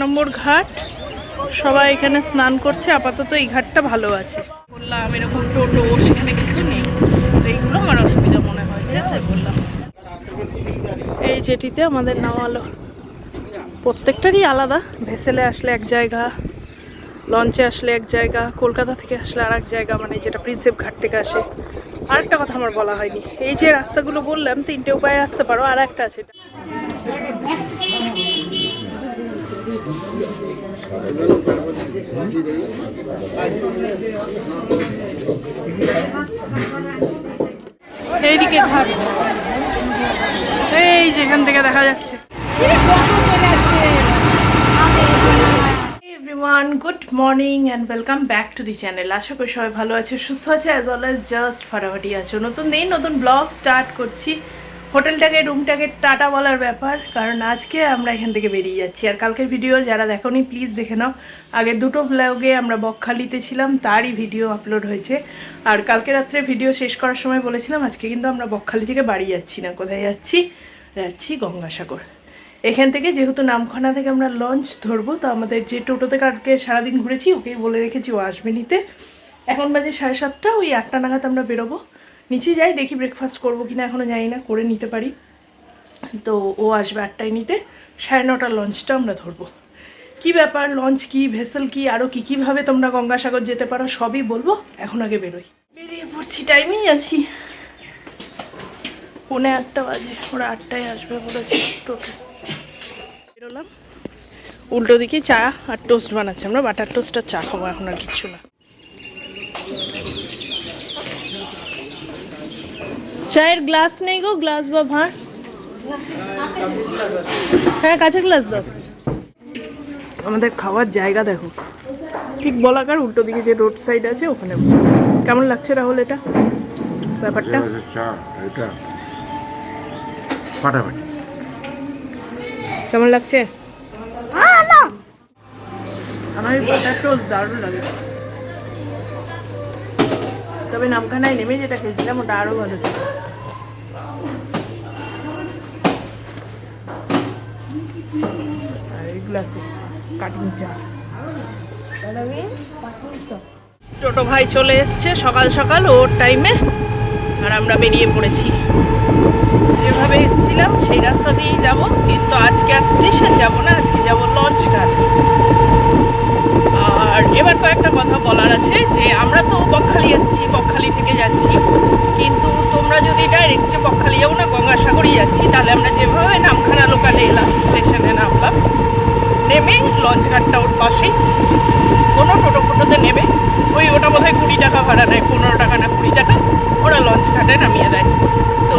নম্বর ঘাট। সবাই এখানে স্নান করছে, আপাতত এই ঘাটটা ভালো আছে। বললাম এরকম টোটো সেখানে কিন্তু নেই, তো এইগুলো আমার অসুবিধা মনে হয়েছে, তাই বললাম। এই যেটিতে আমাদের নামালো, প্রত্যেকটারই আলাদা। ভেসেলে আসলে এক জায়গা, লঞ্চে আসলে এক জায়গা, কলকাতা থেকে আসলে আর এক জায়গা, মানে যেটা প্রিন্সেপ ঘাট থেকে আসে। আরেকটা কথা আমার বলা হয়নি, এই যে রাস্তাগুলো বললাম 3টে উপায়ে আসতে পারো, আর একটা আছে। এইদিকে ঘাট, এই যেখান থেকে দেখা যাচ্ছে। Everyone, good morning and welcome back to the channel. আশা করি সবাই ভালো আছে, সুস্থ আছে, অ্যাজ অলওয়েজ জাস্ট ফাটাফাটি আছো। নতুন দিন, নতুন ব্লগ স্টার্ট করছি। হোটেলটাকে, রুমটাকে টাটা বলার ব্যাপার, কারণ আজকে আমরা এখান থেকে বেরিয়ে যাচ্ছি। আর কালকের ভিডিও যারা দেখোনি প্লিজ দেখে নাও। আগের দুটো ব্লগে আমরা বকখালিতে ছিলাম, তারই ভিডিও আপলোড হয়েছে। আর কালকে রাত্রে ভিডিও শেষ করার সময় বলেছিলাম আজকে কিন্তু আমরা বকখালি থেকে বাড়ি যাচ্ছি না। কোথায় যাচ্ছি? যাচ্ছি গঙ্গাসাগর। এখান থেকে যেহেতু নামখানা থেকে আমরা লঞ্চ ধরবো, তো আমাদের যে টোটোতে কালকে সারাদিন ঘুরেছি ওকেই বলে রেখেছি ও আসবে নিতে। এখন বাজে 7:30, ওই 8টা নাগাদ আমরা বেরোবো। নিচে যাই, দেখি ব্রেকফাস্ট করবো কিনা, এখনও জানি না, করে নিতে পারি। তো ও আসবে 8টায় নিতে, 9:30 লঞ্চটা আমরা ধরবো। কি ব্যাপার, লঞ্চ কি, ভেসেল কি, আরও কী কীভাবে তোমরা গঙ্গাসাগর যেতে পারো সবই বলবো। এখন আগে বেরোই, বেরিয়ে পড়ছি, টাইমেই আছি। 8:45 বাজে, ওরা 8টায় আসবে বলেছি টোটো। বেরোলাম, উল্টো দিকে চা আর টোস্ট বানাচ্ছে, আমরা বাটার টোস্ট আর চা খাবো, এখন আর কিচ্ছু না। চায়ের গ্লাস নেই গো, গ্লাস বা ভাঁড়? হ্যাঁ, কাঁচের গ্লাস দাও। আমাদের খাওয়ার জায়গা দেখো, ঠিক বলাকার উল্টো দিকে যে রোড সাইড আছে ওখানে বসে। কেমন লাগছে রাহুল এটা ব্যাপারটা? কেমন লাগছে? আমার বাটার টোস্ট দারুণ লাগে, তবে নামখানায় নেমে যেটা খেয়েছিলাম ওটা আরও ভালো ছিল। আর এই গ্লাসে কাটিং চা। টোটো ভাই চলে এসছে সকাল সকাল ওর টাইমে, আর আমরা বেরিয়ে পড়েছি। যেভাবে এসেছিলাম সেই রাস্তা দিয়েই যাব, কিন্তু আজকে আর স্টেশন যাব না, আজকে যাব লঞ্চ ঘাট। আর এবার কয়েকটা কথা বলার আছে, যে আমরা তো বকখালি এসেছি, বকখালি থেকে যাচ্ছি, কিন্তু তোমরা যদি ডাইরেক্ট যে বকখালি যাবো না, গঙ্গাসাগরই যাচ্ছি, তাহলে আমরা যেভাবে নামখানা লোকালে এলাম, স্টেশনে নামলাম, নেমে লঞ্চ ঘাটটা ওর পাশেই, কোনো টোটোতে নেবে, ওটা বোধহয় 20 টাকা ভাড়া নেয়, 15 টাকা না 20 টাকা, ওরা লঞ্চ ঘাটে নামিয়ে দেয়। তো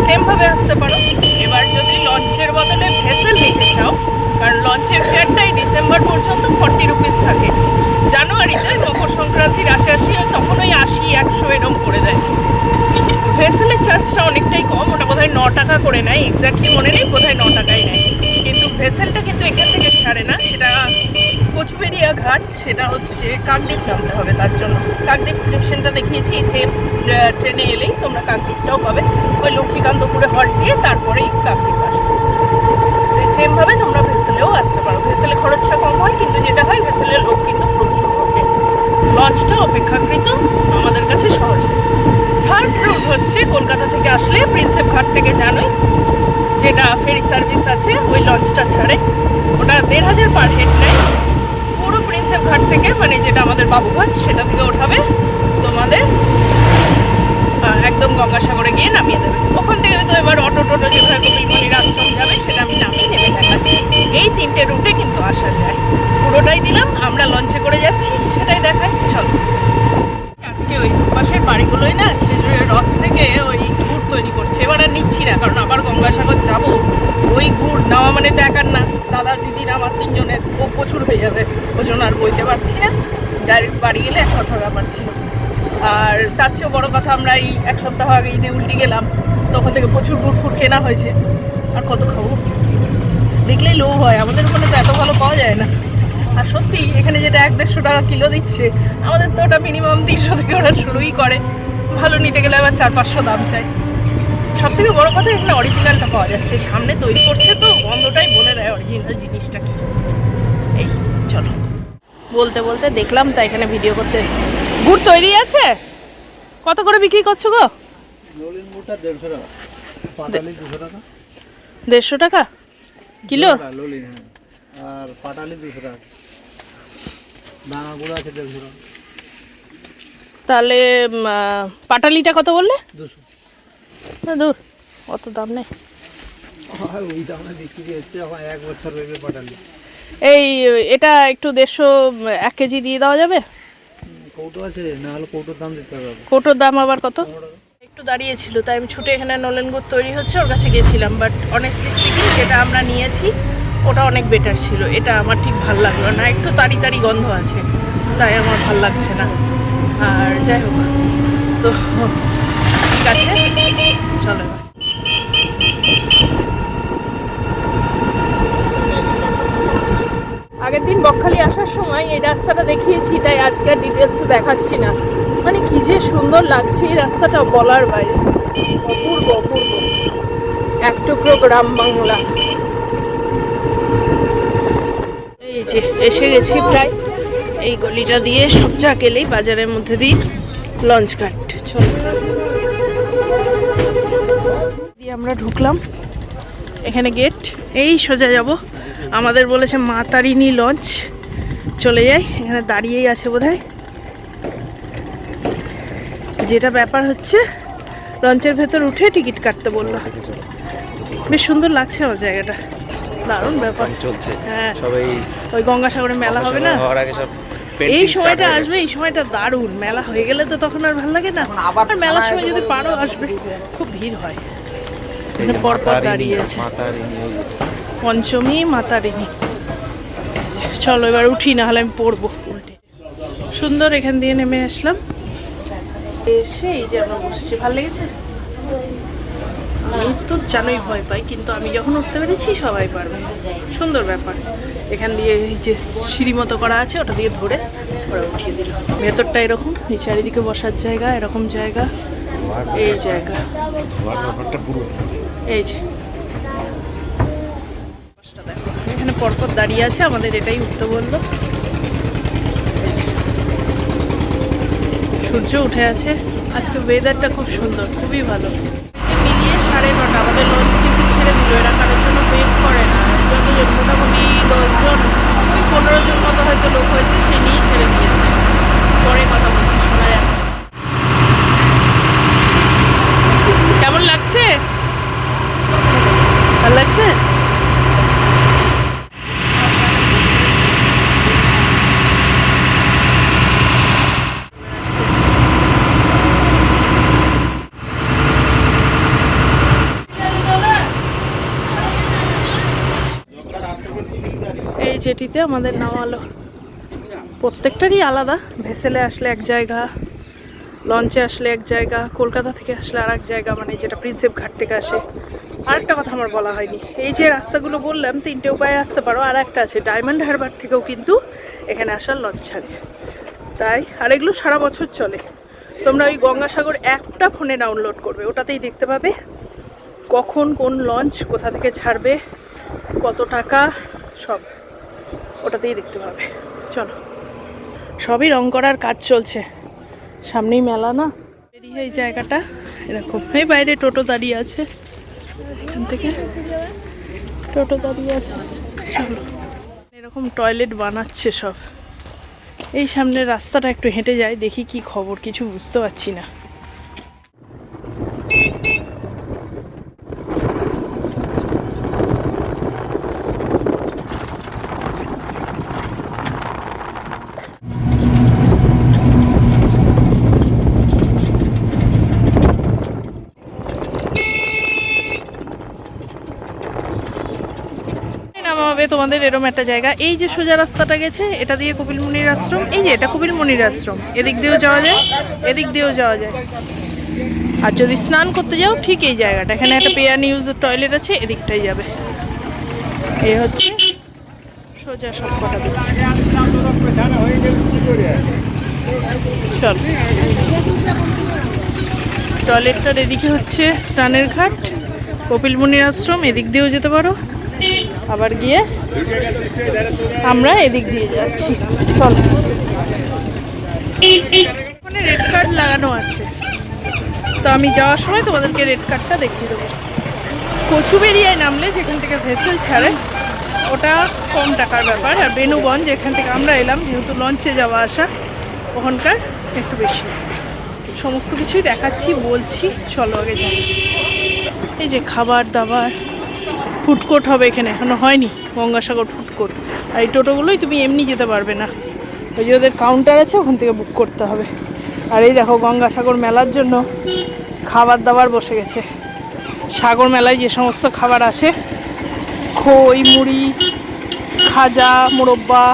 সেমভাবে আসতে পারো। এবার যদি লঞ্চের বদলে ভেসেল নিতে চাও, কারণ লঞ্চের ফেয়ারটাই ডিসেম্বর পর্যন্ত 40 রুপিস থাকে। জানুয়ারিতে মকর সংক্রান্তির আশি তখন ওই 80-100 এরম করে দেয়। ভেসেলের চার্জটা অনেকটাই কম, ওটা বোধহয় 9 টাকা করে নেয়, এক্স্যাক্টলি মনে নেই, বোধহয় 9 টাকাই নেয়। কিন্তু ভেসেলটা কিন্তু এখান থেকে ছাড়ে না, সেটা কোচবেরিয়া ঘাট, সেটা হচ্ছে কাকদ্বীপ নামতে হবে। তার জন্য কাকদ্বীপ স্টেশনটা দেখিয়েছি, সেম ট্রেনে এলেই তোমরা কাকদ্বীপটাও পাবে, ওই লক্ষ্মীকান্তপুরে হল্ট দিয়ে তারপরেই কাকদ্বীপ আসবে। তো সেমভাবে তোমরা ভেসেলেও আসতে পারো। ভেসেলে খরচটা কম হয়, কিন্তু যেটা হয় ভেসেলের লোক কিন্তু প্রচুর থাকে। লঞ্চটা অপেক্ষাকৃত আমাদের কাছে সহজ হয়েছে। থার্ড রুট হচ্ছে কলকাতা থেকে আসলে প্রিন্সেপ ঘাট থেকে জানোই, যেটা ফেরি সার্ভিস আছে, ওই লঞ্চটা ছাড়ে, ওটা 1500 পার হেড নেয়। পুরো প্রিন্সেপ ঘাট থেকে, মানে যেটা আমাদের বাবুঘাট, সেটা থেকে ওঠাবে তোমাদের একদম গঙ্গাসাগরে গিয়ে নামিয়ে দেবে। ওখান থেকে তো এবার অটো যেভাবে কপিলমণির আশ্রম যাবে সেটা আমি নামিয়ে নেমে দেখাচ্ছি। এই 3টে রুটে কিন্তু আসা যায়, পুরোটাই দিলাম। আমরা লঞ্চে করে যাচ্ছি, সেটাই দেখাই, চলো। আজকে ওই পাশের বাড়িগুলোই না খেজুরের রস থেকে ওই গুড় তৈরি করছে। এবার আর নিচ্ছি না, কারণ আবার গঙ্গাসাগর যাব, ওই গুড় নেওয়া মানে তো একার না, দাদা দিদির আমার 3 জনের, ও প্রচুর হয়ে যাবে, ওজন আর বইতে পারছি না। ডাইরেক্ট বাড়ি গেলে এক কথা ব্যাপার ছিল। আর তার চেয়েও বড়ো কথা, আমরা এই 1 সপ্তাহ আগে ঈদে উল্টি গেলাম, তখন থেকে প্রচুর গুড় ফুট কেনা হয়েছে, আর কত খাবো, দেখলেই লোভ হয়। আমাদের ওখানে তো এত ভালো পাওয়া যায় না। আর সত্যি এখানে যেটা 100-150 টাকা কিলো দিচ্ছে, আমাদের তো ওটা মিনিমাম 300 থেকে ওরা শুরুই করে, ভালো নিতে গেলে আবার 400-500 দাম চাই। সব থেকে বড়ো কথা, এখানে অরিজিনালটা পাওয়া যাচ্ছে, সামনে তৈরি করছে, তো গন্ধটাই বলে দেয় অরিজিনাল জিনিসটা কি। এই চলো, বলতে বলতে দেখলাম তাই এখানে ভিডিও করতে এসেছি। গুড় তৈরি আছে? কত করে বিক্রি করছো গো? নলেন গুড়টা 150 টাকা, পাটালি 200 টাকা। 150 টাকা কিলো? ললিন, হ্যাঁ। আর পাটালি 200 টাকা, দানা গুঁড়ো আছে 150 টাকা। তাহলে পাটালিটা কত বললে? 200। না দূর, অত দাম নেই। ওই দামে বিক্রি হচ্ছে এখন 1 বছর রইবে পাটালি। এই এটা একটু 150 1 কেজি দিয়ে দেওয়া যাবে? কৌটো আছে, না হলে কৌটোর দাম দিতে হবে। কৌটোর দাম আবার কত? একটু দাঁড়িয়েছিল তাই আমি ছুটে এখানে নলেন গুড় তৈরি হচ্ছে ওর কাছে গেছিলাম, বাট অনেস্টলি স্পিকিং যেটা আমরা নিয়েছি ওটা অনেক বেটার ছিল। এটা আমার ঠিক ভাল লাগলো না, একটু তাড়ি তাড়ি গন্ধ আছে, তাই আমার ভাল লাগছে না। আর যাই হোক, তো ঠিক আছে, চলো এবার। আগের দিন বকখালি আসার সময় এই রাস্তাটা দেখিয়েছি, তাই আজকে আর ডিটেলসে দেখাচ্ছি না। মানে কি যে সুন্দর লাগছে এই রাস্তাটা, বলার বাইরে। অপূর্ব অপূর্ব, এক টুকরো গ্রাম বাংলা। এই যে এসে গেছি প্রায়, এই গলিটা দিয়ে সবচেয়ে গেলেই বাজারের মধ্যে দিয়ে লঞ্চ ঘাট। চলো দিয়ে আমরা ঢুকলাম, এখানে গেট, এই সোজা যাব। আমাদের বলেছে মা তারিণী লঞ্চ, চলে যাই। এখানে দাঁড়িয়েই আছে বোধহয়। যেটা ব্যাপার হচ্ছে লঞ্চের ভেতর উঠে টিকিট কাটতে বললো। বেশ সুন্দর লাগছে আমার জায়গাটা, দারুণ ব্যাপার চলছে। হ্যাঁ, সবাই ওই গঙ্গাসাগরে মেলা হবে না, এই সময়টা আসবে, এই সময়টা দারুণ। মেলা হয়ে গেলে তো তখন আর ভালো লাগে না, আবার মেলার সময় যদি পারো আসবে, খুব ভিড় হয়। পরপর দাঁড়িয়ে আছে পঞ্চমী মাতারিণী। চলো এবার উঠি, না হলে আমি পড়বো উল্টে। সুন্দর, এখান দিয়ে নেমে আসলাম, এসে এই যে আমরা বসছি। ভালো লেগেছে? আমি তো জানোই ভয় পাই, কিন্তু আমি যখন উঠতে পেরেছি সবাই পারবে, সুন্দর ব্যাপার। এখান দিয়ে এই যে সিঁড়ি মতো করা আছে, ওটা দিয়ে ধরে ওরা উঠিয়ে দিল। ভেতরটা এরকম, এই চারিদিকে বসার জায়গা, এরকম জায়গা, এই জায়গা, এই যে এখানে পরপর দাঁড়িয়ে আছে, আমাদের এটাই উঠতে বললো। সূর্য উঠে আছে, আজকে ওয়েদারটা খুব সুন্দর, খুবই ভালো। মিলিয়ে 9:30, আমাদের লঞ্চ কিন্তু ছেড়ে দিল। এরা কারোর জন্য ওয়েট করে না, যতজন মোটামুটি 10 জন, ওই 15 জন মতো হয়তো লোক হয়েছে, সে নিয়েই ছেড়ে দিয়েছে। পরে কথা বলছি, শোনা যাচ্ছে। কেমন লাগছে? ভালো লাগছে? এই যেটিতে আমাদের নামালো, প্রত্যেকটারই আলাদা। ভেসেলে আসলে এক জায়গা, লঞ্চে আসলে এক জায়গা, কলকাতা থেকে আসলে আর এক জায়গা, মানে যেটা প্রিন্সেপ ঘাট থেকে আসে। আরেকটা কথা আমার বলা হয়নি, এই যে রাস্তাগুলো বললাম 3টে উপায়ে আসতে পারো, আর একটা আছে ডায়মন্ড হারবার থেকেও কিন্তু এখানে আসার লঞ্চ ছাড়ে। তাই আর এগুলো সারা বছর চলে। তোমরা ওই গঙ্গাসাগর অ্যাপটা ফোনে ডাউনলোড করবে, ওটাতেই দেখতে পাবে কখন কোন লঞ্চ কোথা থেকে ছাড়বে, কত টাকা, সব ওটাতেই দেখতে পাবে। চলো, সবই রং করার কাজ চলছে, সামনেই মেলা না। বেরিয়ে এই জায়গাটা এরকম, এই বাইরে টোটো দাঁড়িয়ে আছে, এখান থেকে টোটো দাঁড়িয়ে আছে। চলো, এরকম টয়লেট বানাচ্ছে সব। এই সামনের রাস্তাটা একটু হেঁটে যায়, দেখি কি খবর, কিছু বুঝতে পারছি না। তোমাদের এরকম একটা জায়গা, এই যে সোজা রাস্তাটা গেছে, এটা দিয়ে কপিলমুনির আশ্রম। এই যে এটা কপিলমুনির আশ্রম, এদিক দিয়েও যাওয়া যায়, এদিক দিয়েও যাওয়া যায়। আর যদি স্নান করতে যাও, ঠিক এই জায়গাটা, এখানে একটা পেয়ার ইউজ টয়লেট আছে, এদিকটাই যাবে। এই হচ্ছে সোজা সব কটা দিক। চল, টয়লেটটার এদিকে হচ্ছে স্নানের ঘাট, কপিলমুনির আশ্রম, এদিক দিয়েও যেতে পারো। আবার গিয়ে আমরা এদিক দিয়ে যাচ্ছি। চল, ওখানে রেড কার্ড লাগানো আছে, তো আমি যাওয়ার সময় তোমাদেরকে রেড কার্ডটা দেখিয়ে দেবো। কচুবেরিয়ায় নামলে যেখান থেকে ভেসেল ছাড়ে ওটা কম টাকার ব্যাপার, আর বেনুগঞ্জ যেখান থেকে আমরা এলাম যেহেতু লঞ্চে যাওয়া আসা ওখানকার একটু বেশি। সমস্ত কিছুই দেখাচ্ছি, বলছি, চলো আগে যাই। এই যে খাবার দাবার, ফুড কোর্ট হবে এখানে, এখনো হয়নি গঙ্গাসাগর ফুড কোর্ট। আর এই টোটোগুলোই তুমি এমনি যেতে পারবে না, ওই যে ওদের কাউন্টার আছে ওখান থেকে বুক করতে হবে। আর এই দেখো গঙ্গাসাগর মেলার জন্য খাবার দাবার বসে গেছে। সাগর মেলায় যে সমস্ত খাবার আসে, খই, মুড়ি, খাজা, মোরব্বা,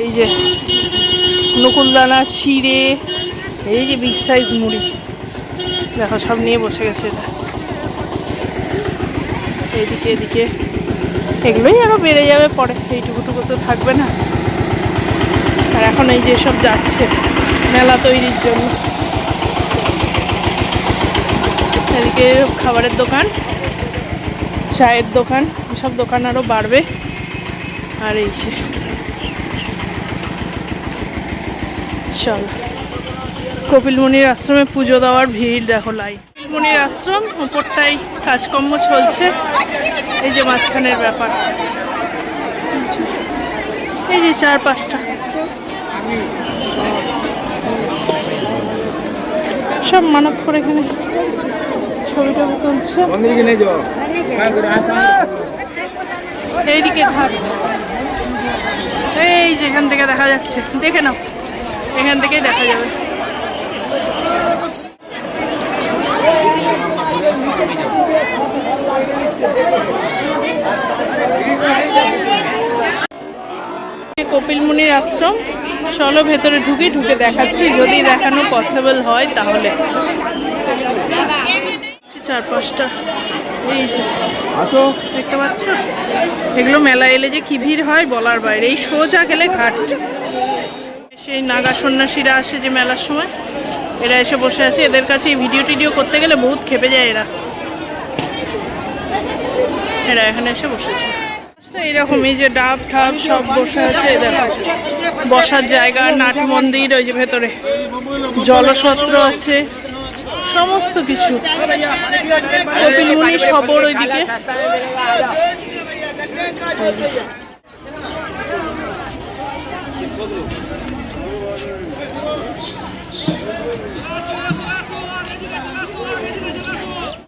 এই যে নকুলদানা, চিড়ে, এই যে বিগ সাইজ মুড়ি, দেখো সব নিয়ে বসে গেছে। এদিকে এদিকে এগুলোই আরও বেড়ে যাবে পরে, এইটুকুটুকু তো থাকবে না। আর এখন এই যে সব যাচ্ছে মেলা তৈরির জন্য। এদিকে খাবারের দোকান, চায়ের দোকান, এসব দোকান আরও বাড়বে। আর এই যে চল, কপিল মুনির আশ্রমে পুজো দেওয়ার ভিড় দেখো লাই। কপিল মুনির আশ্রম উপরটাই কাজকর্ম চলছে, এই যে মাঝখানের ব্যাপার, এই যে 4-5টা সব মানত করে এখানে ছবিটা তুলছে। এইদিকে ঘাট, এই যেখান থেকে দেখা যাচ্ছে, দেখে নাও, এখান থেকেই দেখা যাবে। কপিল মুনির আশ্রম, চলো ভেতরে ঢুকে দেখাচ্ছি, যদি দেখানো পসিবল হয় তাহলে। 4-5টা এই যে দেখতে পাচ্ছ, এগুলো মেলা এলে যে কি ভিড় হয় বলার বাইরে। এই সোজা গেলে ঘাট, সেই নাগা সন্ন্যাসীরা আসে যে মেলার সময়, এরা এসে বসে আছে। এদের কাছে এই ভিডিও টিডিও করতে গেলে বহুত খেপে যায় এরা এখানে এসে বসেছে। এইরকম এই যে ডাব ঠাব সব বসে আছে, দেখো বসার জায়গা, নাট মন্দির, ওই যে ভেতরে জলসত্র আছে, সমস্ত কিছু। কপিল মুনি সবর ওইদিকে।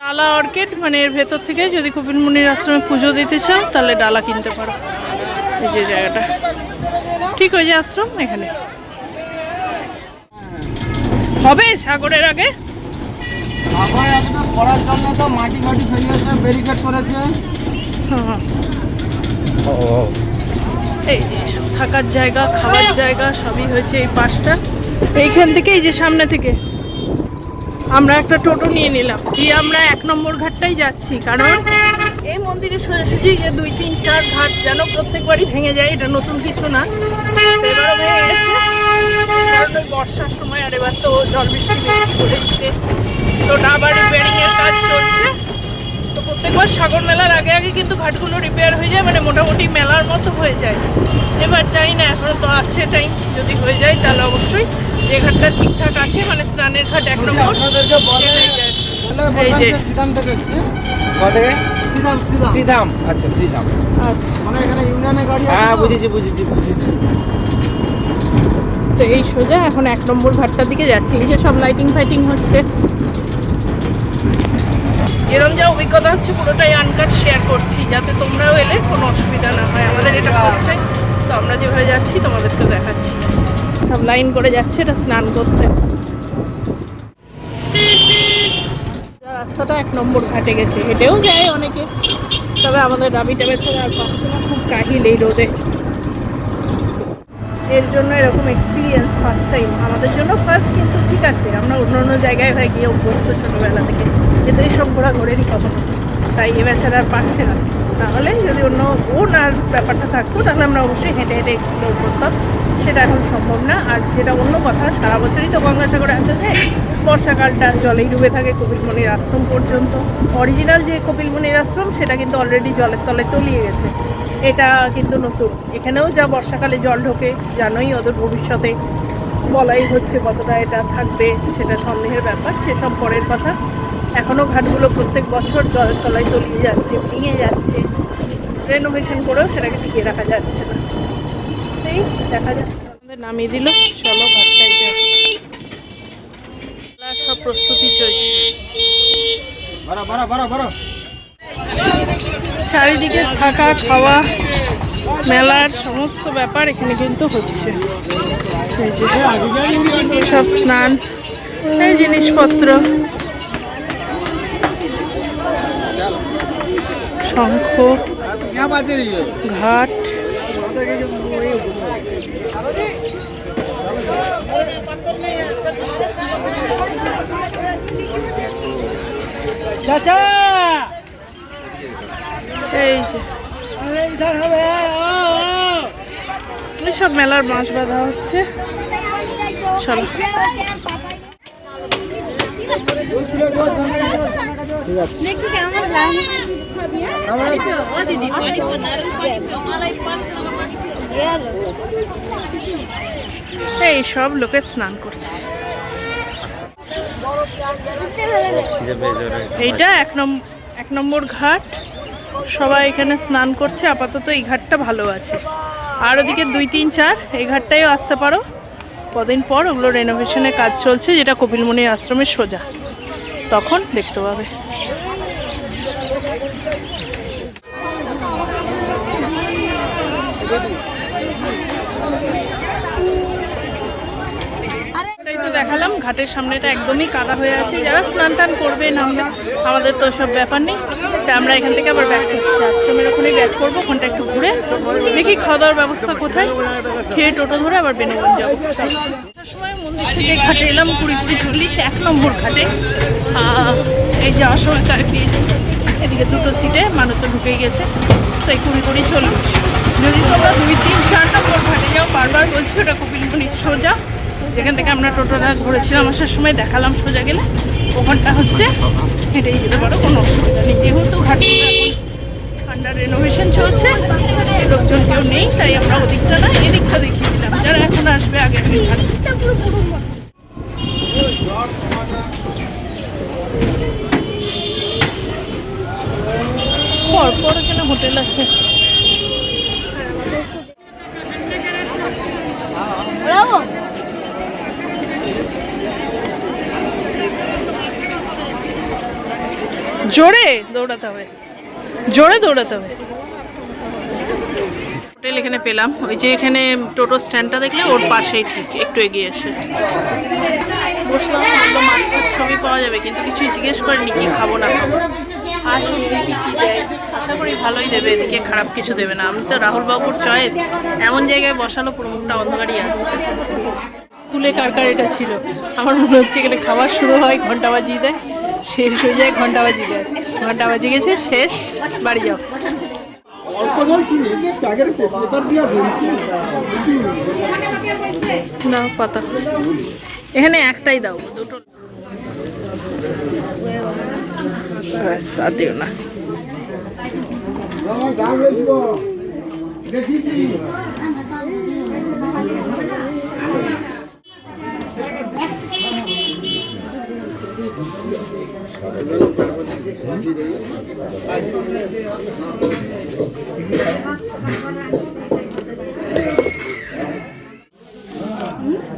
ডালা অর্কিড, মানে এর ভেতর থেকে যদি কপিল মুনির আশ্রমে পুজো দিতে চাও তাহলে ডালা কিনতে পারো। এই যে জায়গাটা ঠিক, ওই যে আশ্রম এখানে হবে সাগরের আগে। করার জন্য তো মাটি ফেলিয়েছে, ব্যারিকেড করেছে। এই যে সব থাকার জায়গা, খাবার জায়গা সবই হয়েছে এই পাশটা। এইখান থেকে এই যে সামনে থেকে আমরা একটা টোটো নিয়ে নিলাম, দিয়ে আমরা 1 নম্বর ঘাটটাই যাচ্ছি। কারণ এই মন্দিরের সোজাসুজি যে 2-3-4 ঘাট যেন প্রত্যেকবারই ভেঙে যায়, এটা নতুন কিছু না, এবারও ভেঙে গেছে। কারণ ওই বর্ষার সময়, আর এবার তো জল বৃষ্টি করে দিচ্ছে, তো আবার রিপেয়ারিংয়ের কাজ চলছে। তো প্রত্যেকবার সাগর মেলার আগে আগে কিন্তু ঘাটগুলো রিপেয়ার হয়ে যায়, মানে মোটামুটি মেলার মতো হয়ে যায়। এবার চাই না, এখনো তো আছে টাইম, যদি হয়ে যায় তাহলে অবশ্যই যে ঘাটটা ঠিকঠাক আছে, মানে স্নানের ঘাট 1 নম্বর, এই যে শ্রীধাম। আচ্ছা শ্রীধাম, আচ্ছা মানে এখানে ইউনিয়নের গাড়ি। হ্যাঁ বুঝেছি। তো এই সোজা এখন 1 নম্বর ঘাটটার দিকে যাচ্ছি। এই যে সব লাইটিং ফাইটিং হচ্ছে, এরকম যা অভিজ্ঞতা হচ্ছে পুরোটাই আনকাট শেয়ার করছি, যাতে তোমরাও এলে কোনো অসুবিধা না হয়। আমাদের এটা ফার্স্ট টাইম, তো আমরা যেভাবে যাচ্ছি তোমাদেরকে দেখাচ্ছি। সব লাইন করে যাচ্ছে এটা স্নান করতে। রাস্তাটা 1 নম্বর ঘাটে গেছে, হেঁটেও যায় অনেকে, তবে আমাদের ডাবি টাবে ছাড়া আর পাচ্ছে না, খুব কাহিল এই রোদে। এর জন্য এরকম এক্সপিরিয়েন্স ফার্স্ট টাইম আমাদের জন্য, ফার্স্ট, কিন্তু ঠিক আছে, আমরা অন্য জায়গায় হয়ে গিয়ে অভ্যস্ত ছোটোবেলা থেকে, কিন্তু এইসব ঘোরাঘোরেরই কথা। তাই এ বেচারা আর পারছে না। তাহলে যদি অন্য ওনার ব্যাপারটা থাকতো তাহলে আমরা অবশ্যই হেঁটে হেঁটে এক্সপ্লোর করতাম, সেটা এখন সম্ভব না। আর যেটা অন্য কথা, সারা বছরই তো গঙ্গাসাগরে আসা যায়, বর্ষাকালটা জলেই ডুবে থাকে কপিলমুনির আশ্রম পর্যন্ত। অরিজিনাল যে কপিলমুনির আশ্রম সেটা কিন্তু অলরেডি জলের তলে তলিয়ে গেছে, এটা কিন্তু নতুন। এখানেও যা বর্ষাকালে জল ঢোকে জানোই, ওদের ভবিষ্যতে বলাই হচ্ছে কতটা এটা থাকবে সেটা সন্দেহের ব্যাপার, সেসব পরের কথা। এখনও ঘাটগুলো প্রত্যেক বছর জলের তলায় তলিয়ে যাচ্ছে, ভেঙে যাচ্ছে, রেনোভেশন করেও সেটাকে টিকিয়ে রাখা যাচ্ছে না। এই দেখা যাচ্ছে আমাদের নামিয়ে দিল, চলো ঘাটটাই যাই। সব প্রস্তুতি চলছে, চারিদিকে থাকা খাওয়া মেলার সমস্ত ব্যাপার এখানে কিন্তু হচ্ছে। এই যে সব স্নান, এই জিনিসপত্র, শঙ্খ, ঘাট, এই যে সব মেলার বাঁশ বাঁধা হচ্ছে। চলো এই সব লোকে স্নান করছে। এইটা এক নম্বর ঘাট, সবাই এখানে স্নান করছে। আপাতত এই ঘাটটা ভালো আছে, আর ওদিকে 2, 3, 4 এই ঘাটটাইও আসতে পারো। কদিন পর ওগুলো রেনোভেশনের কাজ চলছে, যেটা কপিলমুনির আশ্রমের সোজা, তখন দেখতে পাবে। এটাই তো দেখালাম, ঘাটের সামনেটা একদমই কাদা হয়ে আছে। যারা স্নান টান করবে নামবে, আমাদের তো সব ব্যাপার নেই। তাই আমরা এখান থেকে আবার ব্যাক করছি, আশ্রমের ওখানেই ব্যাক করবো। ওখানটা একটু ঘুরে দেখি খাওয়া দাওয়ার ব্যবস্থা কোথায়, খেয়ে টোটো ধরে আবার বেনগঞ্জ যাবো। সময় মন্দির থেকে ঘাটে এলাম 20-40 1 নম্বর ঘাটে। এই যাওয়ার সময় তার পেয়েছি এদিকে 2টো সিটে মানুষ তো ঢুকেই গেছে, তাই 20-40। যদি তোমরা 2, 3, 4 নম্বর ঘাটে যাও, বারবার বলছি ওটা কপিলমুনির সোজা, যেখান থেকে আমরা টোটোটা ঘুরেছিলাম আসার সময় দেখালাম, সোজা গেলে ওখানটা হচ্ছে হেঁটেই যেতে পারো, কোনো অসুবিধা নেই। যেহেতু ঘাটগুলো এখন আন্ডার রেনোভেশন চলছে, লোকজন কেউ নেই, তাই আমরা ওদিকটা না এদিকটা দেখিয়ে দিলাম। যারা এখন আসবে আগে পর এখানে হোটেল আছে। জোরে দৌড়াতে হবে, জোরে দৌড়াতে হবে। হোটেল এখানে পেলাম, ওই যে এখানে টোটো স্ট্যান্ডটা দেখলে ওর পাশেই, ঠিক একটু এগিয়ে এসে বসলাম। মাছ ফাছ সবই পাওয়া যাবে, কিন্তু কিছুই জিজ্ঞেস করেনি কি খাবো না খাবো। আসুন দেখি কি দেয়, আশা করি ভালোই দেবে, এদিকে খারাপ কিছু দেবে না। আমি তো রাহুল বাবুর চয়েস, এমন জায়গায় বসালো পুরো মুখটা অন্ধকারই আসছে। স্কুলে কার কার এটা ছিল? আমার মনে হচ্ছে এখানে খাবার শুরু হয়, ঘন্টা বাজিয়ে দেয়, শেষ হয়ে যায় ঘন্টা বাজিয়ে দেয়। ঘন্টা বাজিয়ে গেছে, শেষ, বাড়ি যাও। দাও পাতা, এখানে একটাই দাও, দুটো ব্যাস, আর দিও না।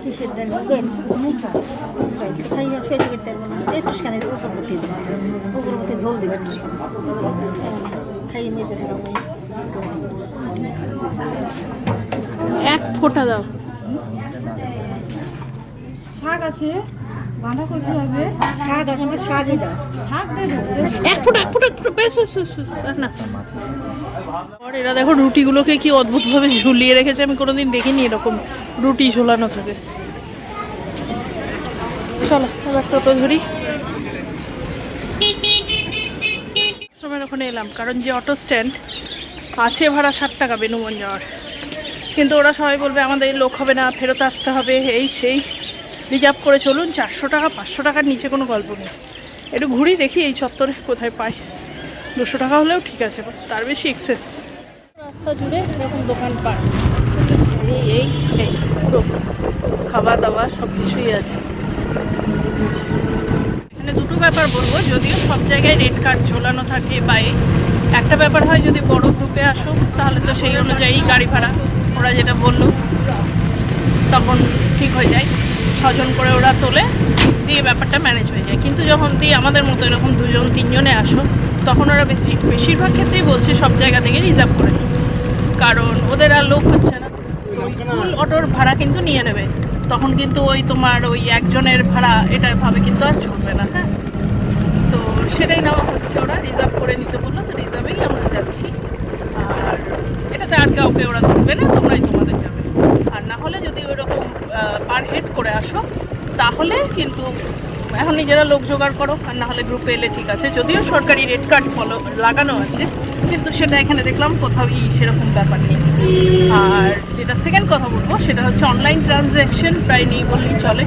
কিসের ডাল মুখটা ফেলে তেল একটু খানে উপরবর্তী উপরবর্তী ঝোল দেবে একটু খাইয়ে নিতে সেরকম। 1 ফোঁটা দাও। শাক আছে, বাঁধাকপি হবে, শাক আছে, শাকই দাও, শাক দেবো 1 ফোঁটা বেশ বেশ বেশ বেশ। না আর এরা দেখো রুটিগুলোকে কি অদ্ভুতভাবে ঝুলিয়ে রেখেছে, আমি কোনোদিন দেখিনি এরকম রুটি ঝোলানো থাকে। চলো এবার টোটো ধরি। আশ্রমের ওখানে এলাম, কারণ যে অটো স্ট্যান্ড আছে ভাড়া 60 টাকা বেনুবন যাওয়ার, কিন্তু ওরা সবাই বলবে আমাদের লোক হবে না, ফেরত আসতে হবে, এই সেই, রিজার্ভ করে চলুন। 400 টাকা 500 টাকার নিচে কোনো গল্প নেই। একটু ঘুরি দেখি এই চত্বরে কোথায় পাই। 200 টাকা হলেও ঠিক আছে, তার বেশি এক্সেস। রাস্তা জুড়ে এরকম দোকান পায়, এই এই এই পুরো খাওয়া দাওয়া সব কিছুই আছে। এখানে দুটো ব্যাপার বলবো, যদিও সব জায়গায় রেড কার্ড ঝোলানো থাকে, বা একটা ব্যাপার হয় যদি বড় গ্রুপে আসো তাহলে তো সেই অনুযায়ী গাড়ি ভাড়া ওরা যেটা বললো তখন ঠিক হয়ে যায়, 6 জন করে ওরা তোলে, দিয়ে ব্যাপারটা ম্যানেজ হয়ে যায়। কিন্তু যখন দিয়ে আমাদের মতো এরকম 2 জন 3 জনে আসো, তখন ওরা বেশিরভাগ ক্ষেত্রেই বলছে সব জায়গা থেকে রিজার্ভ করে, কারণ ওদের আর লোক হচ্ছে না। ফুল অটোর ভাড়া কিন্তু নিয়ে নেবে, তখন কিন্তু ওই তোমার ওই একজনের ভাড়া এটা ভাবে কিন্তু আর চলবে না। হ্যাঁ, তো সেটাই নেওয়া হচ্ছে, ওরা রিজার্ভ করে নিতে বললো, তো রিজার্ভেই আমরা যাচ্ছি। আর এটাতে আর কাউকে ওরা ধরবে না, তোমরাই তোমাদের যাবে। আর না হলে যদি ওইরকম পার হেড করে আসো তাহলে কিন্তু এখন নিজেরা লোক জোগাড় করো, আর না হলে গ্রুপে এলে ঠিক আছে। যদিও সরকারি রেড কার্ড লাগানো আছে, কিন্তু সেটা এখানে দেখলাম কোথাও সেরকম ব্যাপার নেই। আর যেটা সেকেন্ড কথা বলবো সেটা হচ্ছে অনলাইন ট্রানজ্যাকশন প্রায় নেই বললেই চলে,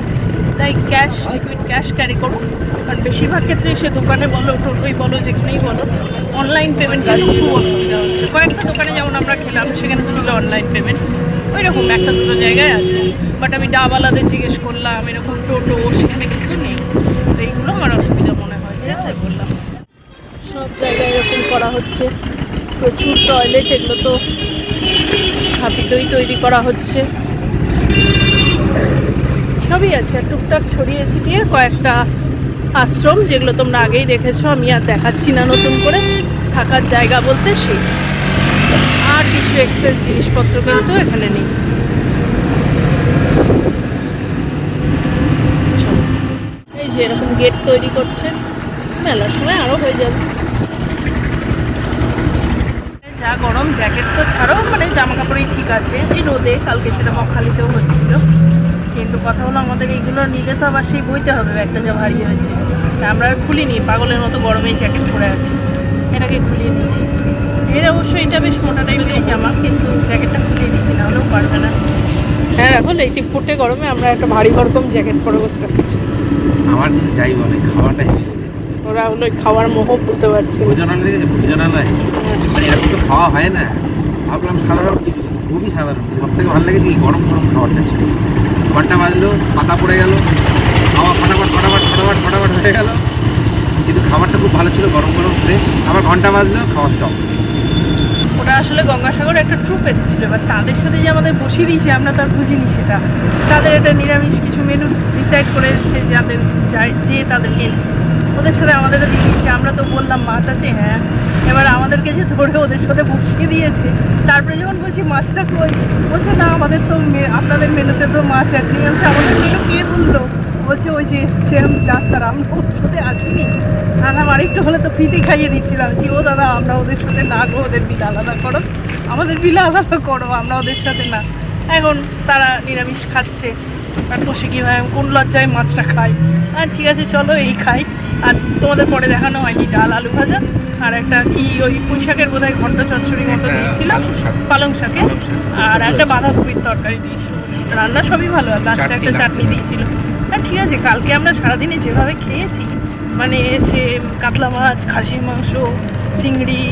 তাই ক্যাশ, লিকুইড ক্যাশ ক্যারি করো। কারণ বেশিরভাগ ক্ষেত্রে সে দোকানে বলো, টোটোই বলো, যেখানেই বলো, অনলাইন পেমেন্ট কাজ খুব অসুবিধা হচ্ছে। কয়েকটা দোকানে যেমন আমরা খেলাম সেখানে ছিল অনলাইন পেমেন্ট, ওই রকম একটা দুটো জায়গায় আছে, বাট আমি ডাবালাদের জিজ্ঞেস করলাম, এরকম টোটো সেখানে কিন্তু নেই। তো এইগুলো আমার অসুবিধা মনে হয়েছে, তাই বললাম। সব জায়গায় এরকম করা হচ্ছে, প্রচুর টয়লেট, এগুলো তো হাবিতেই তৈরি করা হচ্ছে, সবই আছে। আর টুকটাক ছড়িয়ে ছিটিয়ে কয়েকটা আশ্রম, যেগুলো তোমরা আগেই দেখেছো, আমি আর দেখাচ্ছি না নতুন করে। থাকার জায়গা বলতে সেই, আর কিছু এক্সেস জিনিসপত্র কিন্তু এখানে নেই। এই যে এরকম গেট তৈরি করছে, মেলার সময় আরও হয়ে যাবে। যা গরম, জ্যাকেট তো ছাড়ো, মানে জামা কাপড়ই ঠিক আছে এই রোদে। কালকে সেটা বকখালিতেও হচ্ছিল, কিন্তু কথা হলো আমাদের এইগুলো নিলে তো আবার সেই বইতে হবে, একটা যা ভারী হয়েছে। আমরা আর খুলিনি, পাগলের মতো গরমেই জ্যাকেট পরে আছি, এটাকে খুলিয়ে দিয়েছি। এর অবশ্য এটা বেশ মোটা টাইপের জামা, কিন্তু জ্যাকেটটা খুলিয়ে দিয়েছি, না হলেও পারবে না। হ্যাঁ, এখন এই টিপটে গরমে আমরা একটা ভারী ভরকম জ্যাকেট পরে বসে রাখছি। আমার কিন্তু যাই বলে খাওয়াটাই, ওরা হলো খাওয়ার মোহ বলতে পারছি। ভোজনালয় দেখেছে, ভোজনালয় মানে এরকম তো খাওয়া হয় না। ভাবলাম সাধারণ কিছু, খুবই সাধারণ। সব থেকে ভালো লেগেছে এই গরম গরম খাবারটা ছিল। ঘন্টা বাজলো, পাতা পড়ে গেল, খাওয়া ফটাফট ফটাফট ফটাফট ফটাফট হয়ে গেল, কিন্তু খাবারটা খুব ভালো ছিল, গরম গরম ফ্রেশ। আবার ঘন্টা বাজলো, খাওয়া স্টপ। ওটা আসলে গঙ্গাসাগরে একটা ট্রুপ এসেছিলো, এবার তাদের সাথে যে আমাদের বসিয়ে দিয়েছে আমরা তো আর বুঝিনি সেটা। তাদের একটা নিরামিষ কিছু মেনু ডিসাইড করেছে, যাদের যে তাদেরকে এনেছে ওদের সাথে আমাদেরও দিয়ে দিয়েছে। আমরা তো বললাম মাছ আছে, হ্যাঁ। এবার আমাদেরকে যে ধরে ওদের সাথে বসিয়ে দিয়েছে, তারপরে যখন বলছি মাছটা কই, বলছে না আমাদের তো আপনাদের মেনুতে তো মাছ এক নিয়ে আসছে। আমাদের মেনু কে বললো? বলছে ওই যে এসছে যাত্রা, আমরা ওর সাথে আসিনি। আর আরেকটু হলে তো ফ্রিতে খাইয়ে দিচ্ছিলাম। জি ও দাদা, আমরা ওদের সাথে না গো, ওদের বিল আলাদা করো, আমাদের বিল আলাদা করো, আমরা ওদের সাথে না। এখন তারা নিরামিষ খাচ্ছে, আর বসে কীভাবে কোন লজ্জায় মাছটা খাই। আর ঠিক আছে চলো এই খাই। আর তোমাদের পরে দেখানো হয়নি, ডাল আলু ভাজা আর একটা কি ওই পুঁইশাকের বোধহয় ঘন্ট চচ্চড়ি মতো দিয়েছিল, পালং শাকে, আর একটা বাঁধাকপির তরকারি দিয়েছিল। রান্না সবই ভালো, আর লাস্টে একটা চাটনি দিয়েছিল। হ্যাঁ ঠিক আছে, কালকে আমরা সারাদিনে যেভাবে খেয়েছি, মানে সে কাতলা মাছ, খাসির মাংস, চিংড়ি,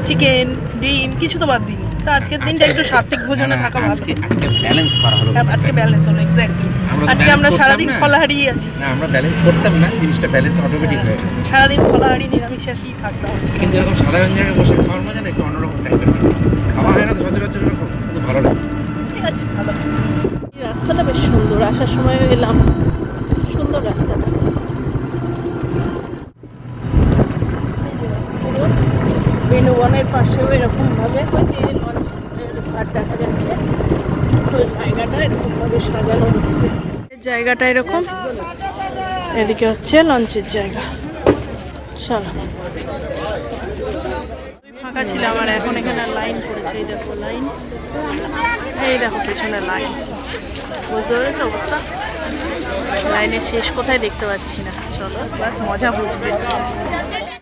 চিকেন, ডিম, কিছু তো বাদ দিই। তো আজকের দিনটা একটু সাত্বিক ভোজনে থাকা ভালো। আজকে ব্যালেন্স করা হলো, আজকে ব্যালেন্স হলো, এক্স্যাক্টলি। আজকে আমরা সারাদিন ফলাহারি আছি না, আমরা ব্যালেন্স করতাম না, জিনিসটা ব্যালেন্স অটোমেটিক হয়ে যায়। সারাদিন ফলাহারি নিরামিষাসী থাকতাম আজকে। কিন্তু এরকম সাধারণ জায়গায় বসে খাওয়ার মজা না একটু অন্যরকম টাইপের। খাওয়া হয় না তো সচরাচর এরকম, কিন্তু ভালো লাগে। ঠিক আছে, ভালো। এই রাস্তাটা বেশ সুন্দর, আসার সময় এলাম, সুন্দর রাস্তাটা। বেনুবনের পাশেও এরকমভাবে ওই যে লঞ্চের ঘাট দেখা যাচ্ছে, তো জায়গাটা এরকমভাবে সাজানো হচ্ছে। জায়গাটা এরকম, এদিকে হচ্ছে লঞ্চের জায়গা। চলো, ফাঁকা ছিল আমার, এখন এখানে লাইন পড়েছে। এই দেখো লাইন, এই দেখো পেছনে লাইন, বুঝতে পেরেছো অবস্থা? লাইনের শেষ কোথায় দেখতে পাচ্ছি না। চলো এবার মজা বুঝবে।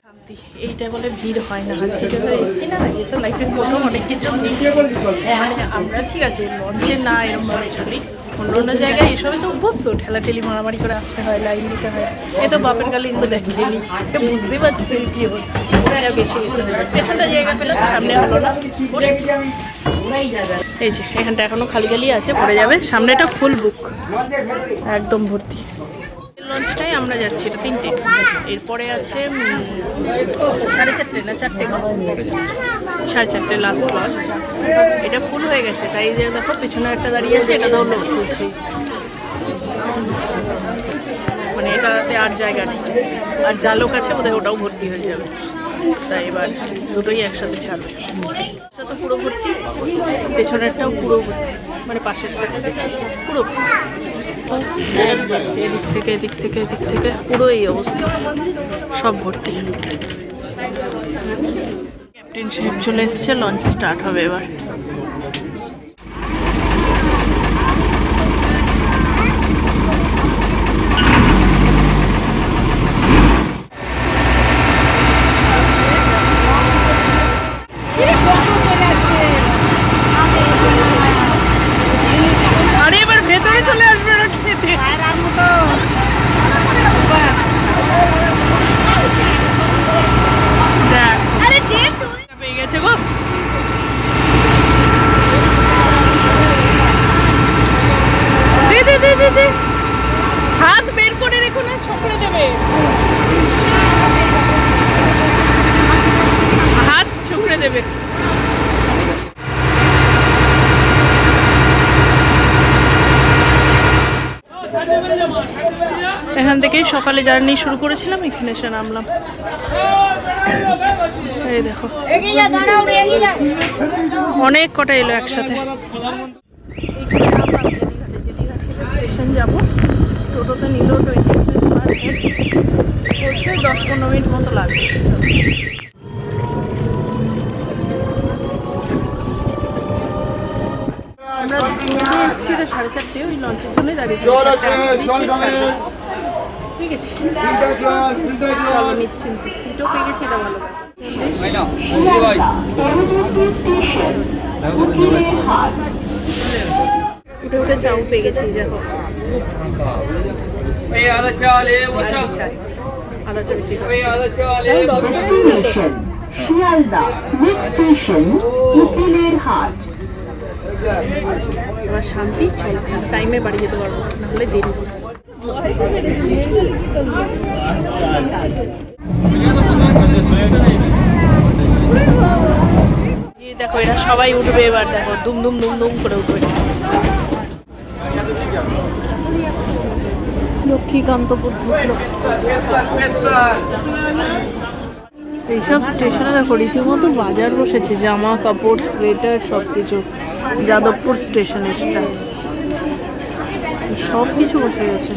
শান্তি ভর্তি। এইটা বলে ভিড় হয় না। আজকে যখন এসেছি না, আগে তো লাইফে প্রথম অনেক কিছু দেখছি। মানে আমরা ঠিক আছে লঞ্চে না এরকম ভাবে চলি, অন্য অন্য জায়গায় এসবে তো অভ্যস্ত, ঠেলাঠেলি মারামারি করে আসতে হয়, লাইন দিতে হয়। এ তো বাপের গালি এগুলো দেখেনি, বুঝতেই পারছি কি হচ্ছে। ওরা বেশি গেছে, পেছনটা জায়গা পেলাম, সামনে হলো না। এই যে এখানটা এখনো খালি খালি আছে, পড়ে যাবে। সামনেটা ফুল বুক, একদম ভর্তি। লঞ্চটাই আমরা যাচ্ছি, এটা 3টে। এরপরে আছে 4:30 না 4টে, 4:30 লাস্ট লঞ্চ। এটা ফুল হয়ে গেছে, তাই যে দেখো পেছনে একটা দাঁড়িয়ে আছে, এটা তো লোক তুলছে, মানে এটাতে আর জায়গা নেই। আর যা লোক আছে বোধহয় ওটাও ভর্তি হয়ে যাবে, তাই এবার দুটোই একসাথে ছাড়বে। এটা তো পুরো ভর্তি, পেছনেরটাও পুরো ভর্তি, মানে পাশেরটা পুরো। এদিক থেকে এদিক থেকে এদিক থেকে পুরো এই অবস্থা, সব ভর্তি। ক্যাপ্টেন সাহেব চলে এসছে, লঞ্চ স্টার্ট হবে এবার। আরে এবার ভেতরে চলে আসবে ওরা খেতে। পেয়ে গেছে গো। হাত বের করে রেখো না, ছকড়ে দেবে। হাত ছকড়ে দেবে। এখান থেকেই সকালে জার্নি শুরু করেছিলাম, এখানে এসে নামলাম। এই দেখো অনেক কটা এলো একসাথে। স্টেশন যাবো, টোটোতে নিল 20 রুপিস পার হেড, বলছে 10-15 মিনিট মতো লাগবে। আমরা এসেছি 4:30, ওই লঞ্চের জন্যই দাঁড়িয়ে ঠিক আছে। চলো নিশ্চিন্ত, সিটও পেয়ে গেছি, এটা ভালো। উঠে উঠে চাউ পেয়ে গেছি, দেখো আদা চা বিক্রি করে। এবার শান্তি, চল টাইমে বাড়ি যেতে পারবো, নাহলে দেরি হবে। দেখো এরা সবাই উঠবে এবার, দেখো দুম দুম দুম দুম করে উঠবে। লক্ষ্মীকান্তপুর ঢুকলো। এইসব স্টেশনে দেখো রীতিমতো বাজার বসেছে, জামা কাপড় সোয়েটার সব কিছু। যাদবপুর স্টেশন, এটা সব কিছু বসে গেছে।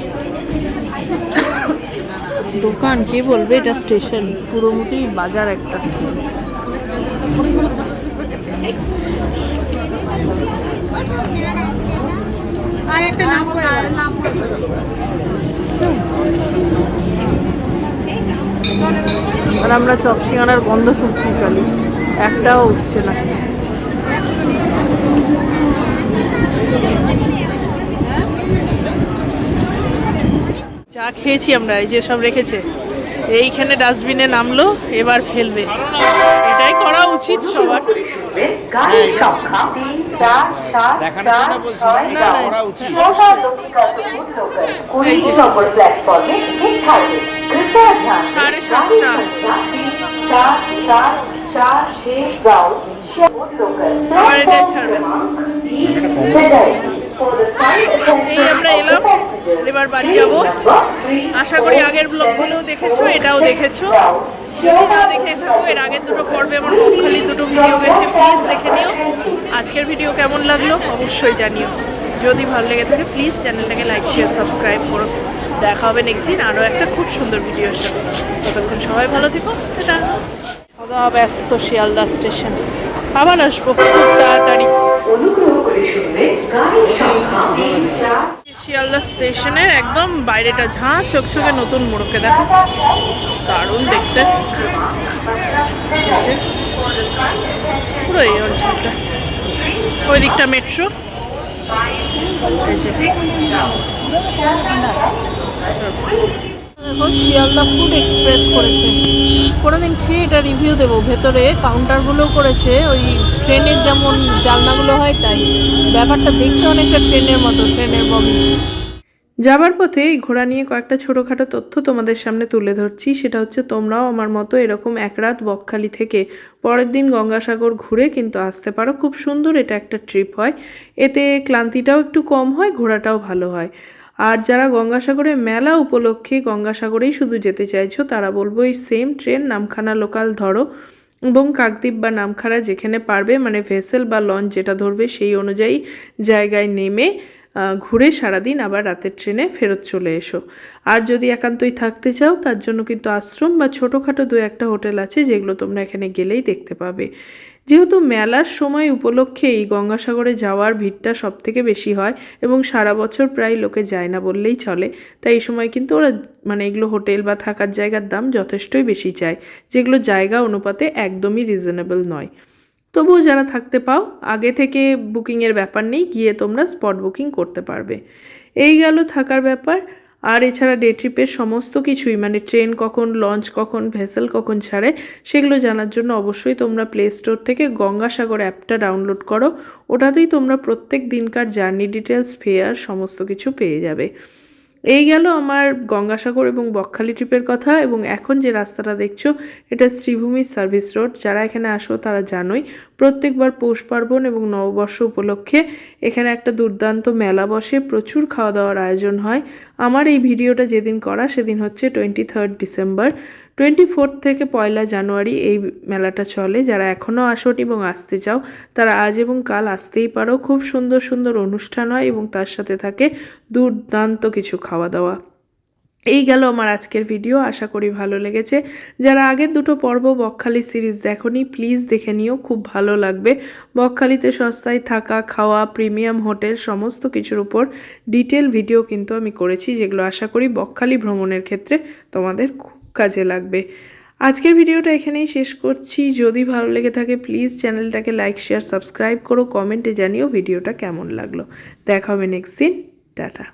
দোকান কে বলবে এটা স্টেশন, পুরো মতোই বাজার একটা। আর একটা নাম আর আমরা চপ সিঙ্গারার গন্ধ শুনছি, চলে একটাও উঠছে না। চা খেয়েছি আমরা, এই যে সব রেখেছে এইখানে ডাস্টবিনে নামলো, এবার ফেলবে। এটাই করা উচিত সবার। সাড়ে 7টা। আবার এটাই ছাড়বে। এই আমরা এলাম, এবার বাড়ি যাবো। আশা করি আগের ব্লগগুলোও দেখেছো, এটাও দেখেছো। দেখে থাকো, এর আগের দুটো পর্বে আমার বকখালি দুটো ভিডিও গেছে, প্লিজ দেখে নিও। আজকের ভিডিও কেমন লাগলো অবশ্যই জানিও। যদি ভালো লেগে থাকে প্লিজ চ্যানেলটাকে লাইক শেয়ার সাবস্ক্রাইব করো। দেখা হবে নেক্সট দিন আরও একটা খুব সুন্দর ভিডিওর সাথে। ততক্ষণ সবাই ভালো থেকো। সদা ব্যস্ত শিয়ালদা স্টেশন, আবার আসবো খুব তাড়াতাড়ি। শিয়ালদা শিয়ালদা স্টেশনের একদম বাইরেটা ঝাঁ চকচকে নতুন মোড়কে দেখো, দারুণ দেখতে। এই যে, পুরো এই অঞ্চলটা, ওই দিকটা মেট্রো। দেখো শিয়ালদা ফুড এক্সপ্রেস করেছে, কোনোদিন খেয়ে এটা রিভিউ দেবো। ভেতরে কাউন্টারগুলোও করেছে ওই ট্রেনের যেমন জানলাগুলো হয় তাই, ব্যাপারটা দেখতে অনেকটা ট্রেনের মতো, ট্রেনের বগি। যাবার পথে এই ঘোড়া নিয়ে কয়েকটা ছোটোখাটো তথ্য তোমাদের সামনে তুলে ধরছি। সেটা হচ্ছে তোমরাও আমার মতো এরকম এক রাত বকখালি থেকে পরের দিন গঙ্গাসাগর ঘুরে কিন্তু আসতে পারো। খুব সুন্দর এটা একটা ট্রিপ হয়, এতে ক্লান্তিটাও একটু কম হয়, ঘোরাটাও ভালো হয়। আর যারা গঙ্গাসাগরে মেলা উপলক্ষে গঙ্গাসাগরেই শুধু যেতে চাইছো তারা বলবো এই সেম ট্রেন নামখানা লোকাল ধরো এবং কাকদ্বীপ বা নামখানা যেখানে পারবে, মানে ভেসেল বা লঞ্চ যেটা ধরবে সেই অনুযায়ী জায়গায় নেমে ঘুরে সারাদিন আবার রাতের ট্রেনে ফেরত চলে এসো। আর যদি একান্তই থাকতে চাও তার জন্য কিন্তু আশ্রম বা ছোটোখাটো দু একটা হোটেল আছে যেগুলো তোমরা এখানে গেলেই দেখতে পাবে। যেহেতু মেলার সময় উপলক্ষে এই গঙ্গাসাগরে যাওয়ার ভিড়টা সব থেকে বেশি হয় এবং সারা বছর প্রায় লোকে যায় না বললেই চলে, তাই এই সময় কিন্তু ওরা মানে এগুলো হোটেল বা থাকার জায়গার দাম যথেষ্টই বেশি চায়, যেগুলো জায়গা অনুপাতে একদমই রিজনেবল নয়। তবুও যারা থাকতে পাও আগে থেকে বুকিংয়ের ব্যাপার নেই, গিয়ে তোমরা স্পট বুকিং করতে পারবে। এই গেল থাকার ব্যাপার। আর এছাড়া ডে ট্রিপের সমস্ত কিছুই, মানে ট্রেন কখন, লঞ্চ কখন, ভেসেল কখন ছাড়ে, সেগুলো জানার জন্য অবশ্যই তোমরা প্লে স্টোর থেকে গঙ্গাসাগর অ্যাপটা ডাউনলোড করো। ওটাতেই তোমরা প্রত্যেক দিনকার জার্নি ডিটেলস, ফেয়ার সমস্ত কিছু পেয়ে যাবে। এই গেল আমার গঙ্গাসাগর এবং বকখালি ট্রিপের কথা। এবং এখন যে রাস্তাটা দেখছো এটা শ্রীভূমি সার্ভিস রোড। যারা এখানে আসো তারা জানোই প্রত্যেকবার পৌষ পার্বণ এবং নববর্ষ উপলক্ষে এখানে একটা দুর্দান্ত মেলা বসে, প্রচুর খাওয়া দাওয়ার আয়োজন হয়। আমার এই ভিডিওটা যেদিন করা সেদিন হচ্ছে 23 ডিসেম্বর। 24 থেকে 1 জানুয়ারি এই মেলাটা চলে। যারা এখনও আসোনি এবং আসতে চাও তারা আজ এবং কাল আসতেই পারো। খুব সুন্দর সুন্দর অনুষ্ঠান হয় এবং তার সাথে থাকে দুর্দান্ত কিছু খাওয়া দাওয়া। এই গেল আমার আজকের ভিডিও, আশা করি ভালো লেগেছে। যারা আগের দুটো পর্ব বকখালি সিরিজ দেখোনি প্লিজ দেখে নিও, খুব ভালো লাগবে। বকখালিতে সস্তায় থাকা, খাওয়া, প্রিমিয়াম হোটেল সমস্ত কিছুর উপর ডিটেল ভিডিও কিন্তু আমি করেছি, যেগুলো আশা করি বকখালি ভ্রমণের ক্ষেত্রে তোমাদের খুব কাজে লাগবে। আজকের ভিডিওটা এখানেই শেষ করছি। যদি ভালো লেগে থাকে প্লিজ চ্যানেলটাকে লাইক, শেয়ার, সাবস্ক্রাইব করো, কমেন্টে জানিও ভিডিওটা কেমন লাগলো। দেখা হবে নেক্সট দিন। টাটা।